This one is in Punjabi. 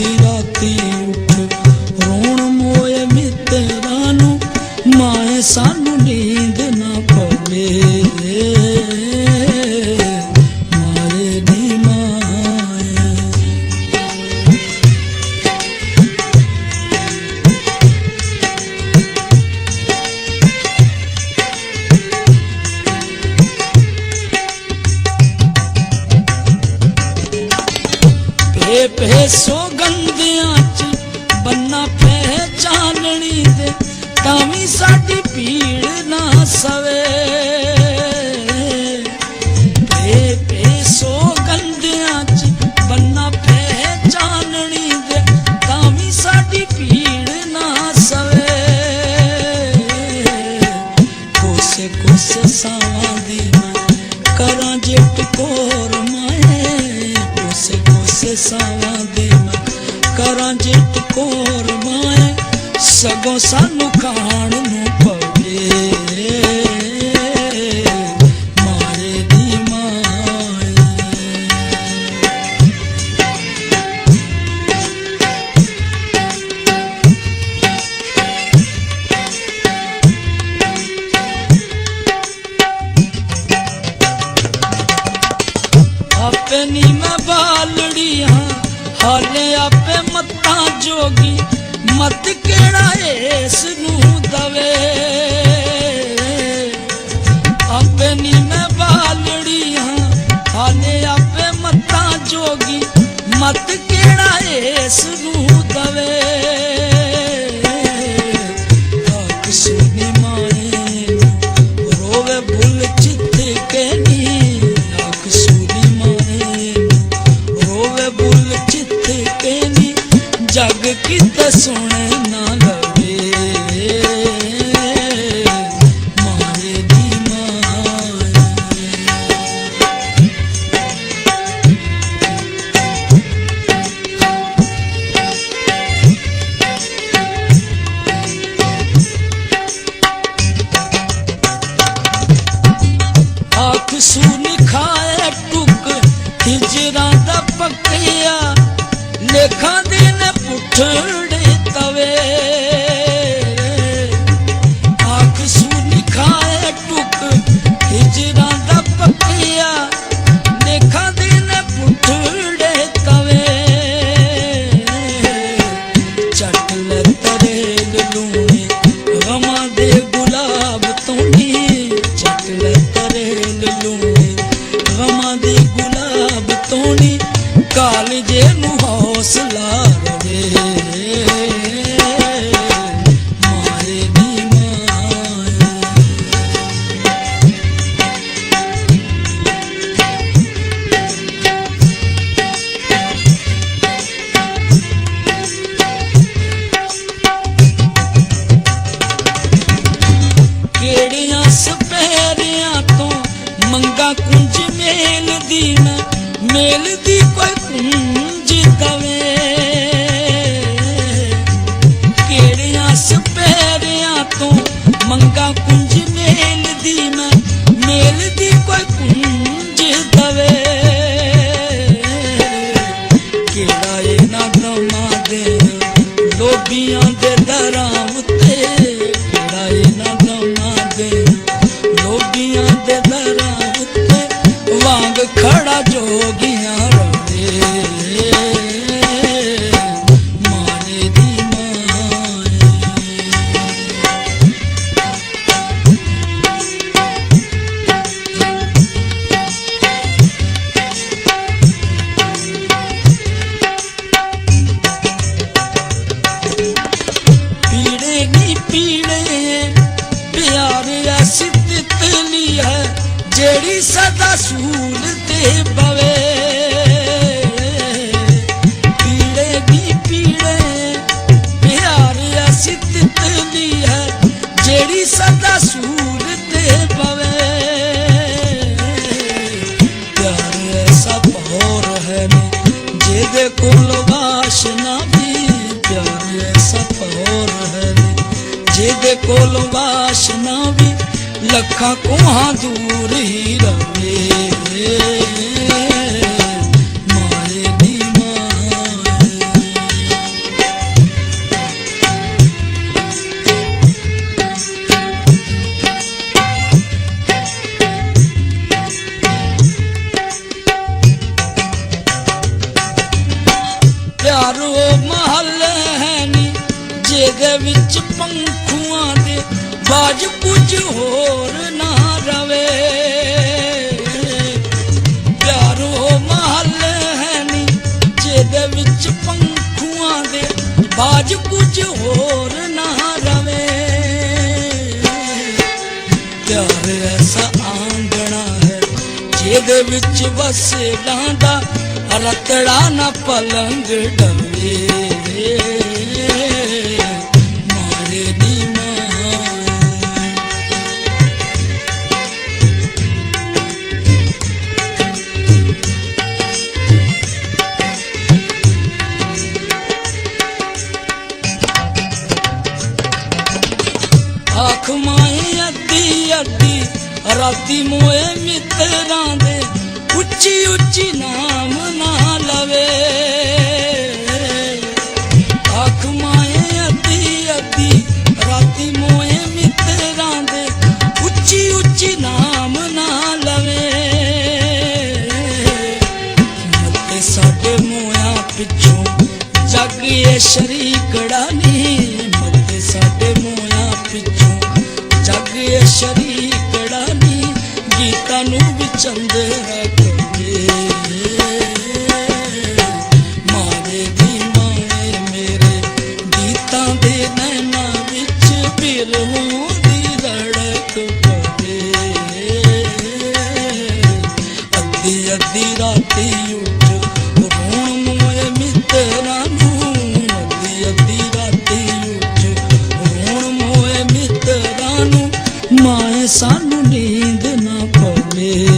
ਅੱਧੀ ਰਾਤੀ ਉੱਠ ਰੋਣ ਮੋਏ ਮਿੱਤਰਾਂ ਨੂੰ, ਮਾਏ ਸਾਨੂੰ ਨੀਂਦ ਨਾ ਪਵੇ, ਮਾਏ ਨੀ ਮਾਏ। ਭੇ ਸੌਗੰਧਿਆਂ ਚ ਬੰਨਾ ਪਹਿਚਾਨਣੀ ਦੇ, ਤਾਂ ਵੀ ਸਾਡੀ ਪੀੜ ਨਾ ਸਵੇ। ਭੇ ਸੌਗੰਧਿਆਂ ਚ ਬੰਨਾ ਪਹਿਚਾਨਣੀ ਦੇ, ਤਾਂ ਵੀ ਸਾਡੀ ਪੀੜ ਨਾ ਸਵੇ। ਕੋਸੇ ਕੋਸੇ ਸਾਵਾਂ ਦੀ ਮੈਂ ਕਰਾਂ ਜੇ ਟਕੋਰ ਮਾਏ, ਕੋਸੇ ਕੋਸੇ ਸਾਵਾਂ ਦੀ ਮੈਂ ਕਰਾਂ ਜੇ ਟਕੋਰ ਮਾਏ, ਸਗੋਂ ਸਾਨੂੰ ਖਾਣ ਨੂੰ ਪਵੇ, ਮਾਏ ਦੀ ਮਾਏ। ਆਪੇ ਨੀ ਮੈਂ ਬਾਲੜੀ ਹਾਂ, ਹਾਲੇ ਆਪੇ ਮੱਤਾਂ ਜੋਗੀ, ਮਤ ਕਿਹੜਾ ਏਸ ਨੂੰ ਦਵੇ। ਆਪੇ ਨੀ ਮੈਂ ਬਾਲੜੀ ਹਾਂ, ਹਾਲੇ ਆਪੇ ਮੱਤਾਂ ਜੋਗੀ, ਮਤ ਕਿਹੜਾ ਏਸ ਨੂੰ ਦਵੇ। ਆਖ ਸੁਣੀ ਮਾਏ ਰੋਵੇ ਭੁੱਲ ਚਿੱਤ ਕੇ ਨੀ, ਆਖ ਸੁਣੀ ਮਾਏ ਰੋਵੇ ਭੁੱਲ ਚਿੱਤ ਕੇ ਨੀ, ਜਗ ਕਿਤੇ ਸੁਣੇ ਨਾ ਲਵੇ, ਮਾਏ ਦੀ ਮਾਏ। ਆਖ ਸੁਣ ਖਾਏ ਟੁਕ ਹਿਜਰਾਂ ਦਾ ਪੱਕਿਆ, ਲੇਖਾਂ ਦੇ ਨੇ ਪੁੱਠੜੇ ਤਵੇ। ਆਖ ਸੁਣ ਖਾਏ ਟੁਕ ਹਿਜਰਾਂ ਦਾ ਪੱਕਿਆ, ਲੇਖਾਂ ਦੇ ਨੇ ਪੁੱਠੜੇ ਤਵੇ। ਚੱਟ ਲੈ ਤਰੇਲ ਲੂਣੇ ਗਮਾਂ ਦੇ ਗੁਲਾਬ ਤੋਂ ਨੀ, ਚੱਟ ਲੈ ਤਰੇਲ ਲੂਣੇ ਗਮਾਂ ਦੇ ਗੁਲਾਬ ਤੋਂ ਨੀ, ਕਾਲਜੇ ਨੂੰ ਹੌਸਲਾ ਰਵੇ, ਮਾਏ ਦੀ ਮਾਏ। ਕਿਹੜੀਆਂ ਸਪੈਰਿਆਂ ਤੋਂ ਮੰਗਾ ਕੁੰਜ ਮੇਲਦੀ ਨਾ, ਮੇਲਦੀ ਕੋਈ ਕੁੰਜ ਦਵੇ। ਕਿਹੜੀਆਂ ਸਪੈਰਿਆਂ ਤੋਂ ਮੰਗਾ ਕੁੰਜ ਮੇਲਦੀ ਮੈਂ, ਮੇਲਦੀ ਕੋਈ ਕੁੰਜ ਦਵੇ। ਕਿਹੜਾ ਇਹਨਾਂ ਦਮਾਂ ਦੇ ਲੋਭੀਆਂ ਦੇ ਦਰਾਂ ਉੱਤੇ, ਕਿਹੜਾ ਇਹਨਾਂ ਦਮਾਂ ਦੇ ਲੋਭੀਆਂ ਦੇ ਦਰਾਂ ਉੱਤੇ, ਵਾਂਗ ਖੜਾ ਜੋਗੀਆਂ ਰਵੇ, ਮਾਏ ਦੀ ਮਾਏ। ਪੀੜੇ ਨੀ ਪੀੜੇ ਪਿਆਰ ਐਸੀ ਤਿਤਲੀ ਹੈ, ਜਿਹੜੀ ਸਦਾ ਸੂਲ ਤੇ ਬਵੇ। ਪੀੜੇ ਨੀ ਪੀੜੇ ਪਿਆਰ ਐਸੀ ਤਿਤਲੀ ਹੈ, ਜਿਹੜੀ ਸਦਾ ਸੂਲ ਤੇ ਬਵੇ। ਪਿਆਰ ਐਸਾ ਭੌਰ ਹੈ ਨੀ ਜਿਹਦੇ ਕੋਲ ਵਾਸ਼ਨਾ ਵੀ, ਪਿਆਰ ਐਸਾ ਭੌਰ ਹੈ ਨੀ ਜਿਹਦੇ ਕੋਲ ਵਾਸ਼ਨਾ ਵੀ, ਲੱਖਾਂ ਕੋਹਾਂ ਦੂਰ ਹੀ ਰਵੇ, ਮਾਏ ਦੀ ਮਾਏ। ਪਿਆਰ ਉਹ ਮਹੱਲ ਹੈ ਨੀ ਜਿਹਦੇ ਵਿੱਚ ਪੰਖੂਆਂ ਦੇ ਬਾਜ ਕੁਝ ਹੋਰ ਨਾ ਰਵੇ। ਪਿਆਰ ਉਹ ਮਹੱਲ ਹੈ ਨੀ ਜਿਹਦੇ ਵਿੱਚ ਪੰਖੂਆਂ ਦੇ ਬਾਜ ਕੁਝ ਹੋਰ ਨਾ ਰਵੇ। ਪਿਆਰ ਐਸਾ ਆਂਗਣਾ ਹੈ ਜਿਹਦੇ ਵਿੱਚ ਵਸੇਲਾਂ ਦਾ ਰਤੜਾ ਨਾ ਪਲੰਗ ਡਵੇ। ਮਾਰੇ ਦੀ ਮਾਂ ਆਖ ਮਾਏ ਅੱਧੀ ਅੱਧੀ ਰਾਤੀ ਮੋਏ ਮਿੱਤਰਾਂ ਦੇ ਉੱਚੀ ਉੱਚੀ ਨਾਮ ਨਾ ਲਵੇ। ਆਖ ਮਾਏ ਅੱਧੀ ਅੱਧੀ ਰਾਤੀ ਮੋਏ ਮਿੱਤਰਾਂ ਦੇ ਉੱਚੀ ਉੱਚੀ ਨਾਮ ਨਾ ਲਵੇ। ਮੱਤੇ ਸਾਡੇ ਮੋਇਆਂ ਪਿੱਛੋਂ ਜੱਗ ਇਹ ਸ਼ਰੀਕੜਾ ਨੀ। ਮੱਤੇ ਸਾਡੇ ਮੋਇਆਂ ਪਿੱਛੋਂ ਜੱਗ ਇਹ ਸ਼ਰੀਕੜਾ ਨੀ। ਗੀਤਾਂ ਨੂੰ ਵੀ ਚੰਦਰਾ ਕਰੇ। ਮਾਰੇ ਦੀ ਮਾਏ ਮੇਰੇ ਗੀਤਾਂ ਦੇ ਨੈਣਾਂ ਵਿੱਚ ਬਿਰਹੋਂ ਦੀ ਰੜਕ ਪਵੇ। ਅੱਧੀ ਅੱਧੀ ਰਾਤੀ ਉੱਠ ਰੋਣ ਮੋਏ ਮਿੱਤਰਾਂ ਨੂੰ। ਅੱਧੀ ਅੱਧੀ ਰਾਤੀ ਉੱਠ ਰੋਣ ਮੋਏ ਮਿੱਤਰਾਂ ਨੂੰ। ਮਾਏ ਸਾਨੂੰ ਨੀਂਦ ਨਾ ਪਵੇ।